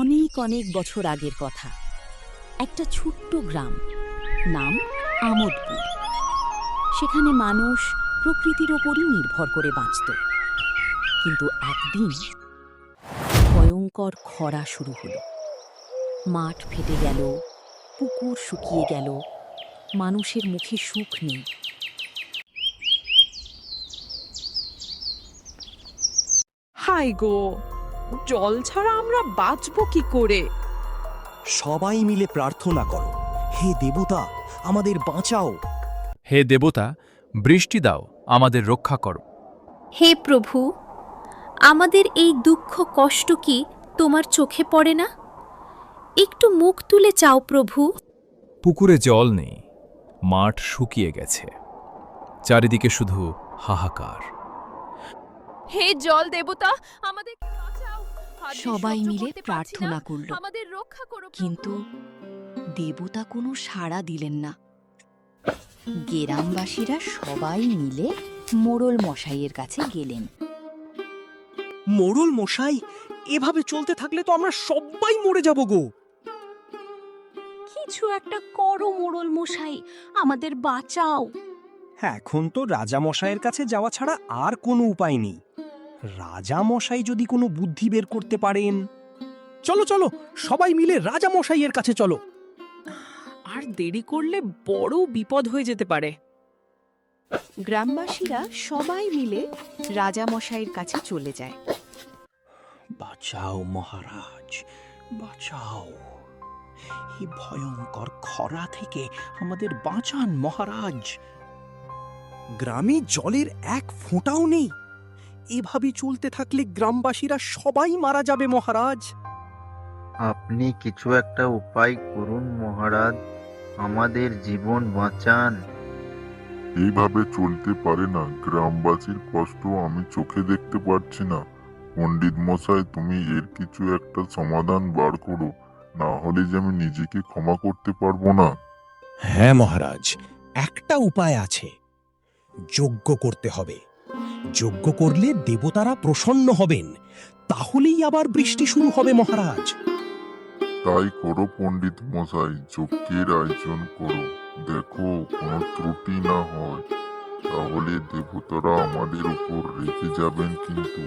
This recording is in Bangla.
অনেক অনেক বছর আগের কথা। একটা ছোট্ট গ্রাম, নাম আমোদপুর। সেখানে মানুষ প্রকৃতির ওপরই নির্ভর করে বাঁচত। কিন্তু একদিন ভয়ঙ্কর খরা শুরু হলো। মাঠ ফেটে গেল, পুকুর শুকিয়ে গেল, মানুষের মুখে সুখ নেই। হাই গো, জল ছাড়া আমরা বাঁচবো কি করে? সবাই মিলে প্রার্থনা করো, হে দেবতা, আমাদের বাঁচাও। হে দেবতা, বৃষ্টি দাও, আমাদের রক্ষা করো। হে প্রভু, আমাদের এই দুঃখ কষ্ট কি তোমার চোখে পড়ে না? একটু মুখ তুলে চাও প্রভু। পুকুরে জল নেই, মাঠ শুকিয়ে গেছে, চারিদিকে শুধু হাহাকার। হে জল দেবতা, আমাদের বাঁচাও। আর সবাই সহ্য মিলে করতে পারছি প্রার্থনা না, করল। আমাদের রক্ষা করো প্রভু। কিন্তু দেবতা কোনো সাড়া দিলেন না। গ্রামবাসীরা সবাই মিলে মোড়ল মশাইয়ের কাছে গেলেন। মোড়ল মশাই, এভাবে চলতে থাকলে তো আমরা সবাই মরে যাব গো। কিছু একটা করো মোড়ল মশাই, আমাদের বাঁচাও। এখন তো রাজা মশাইয়ের কাছে যাওয়া ছাড়া আর কোনো উপায় নেই। রাজা মশাই যদি কোনো বুদ্ধি বের করতে পারেন। চলো চলো, সবাই মিলে রাজা মশাইয়ের কাছে চলো। আর দেরি করলে বড় বিপদ হয়ে যেতে পারে। গ্রামবাসীরা সবাই মিলে রাজামশাইয়ের কাছে চলে যায়। বাঁচাও মহারাজ, বাঁচাও। এই ভয়ঙ্কর খরা থেকে আমাদের বাঁচান মহারাজ। গ্রামে জলের এক ফোঁটাও নেই। এভাবে চলতে থাকলে গ্রামবাসীরা সবাই মারা যাবে মহারাজ। আপনি কিছু একটা উপায় করুন মহারাজ, আমাদের জীবন বাঁচান। এইভাবে চলতে পারে না, গ্রামবাসীর কষ্ট আমি চোখে দেখতে পাচ্ছি না। পণ্ডিত মশাই, তুমি এর কিছু একটা সমাধান বার করো, না হলে যে আমি নিজেকে ক্ষমা করতে পারবো না। হ্যাঁ মহারাজ, একটা উপায় আছে। যজ্ঞ করতে হবে। যজ্ঞ করলে দেবতারা প্রসন্ন হবেন, তাহলেই আবার বৃষ্টি শুরু হবে মহারাজ। তাই করো পণ্ডিত মশাই, যজ্ঞের আয়োজন করো। দেখো কোনো ত্রুটি না হয়, তাহলে দেবতারা আমাদের উপর রেগে যাবেন কিন্তু।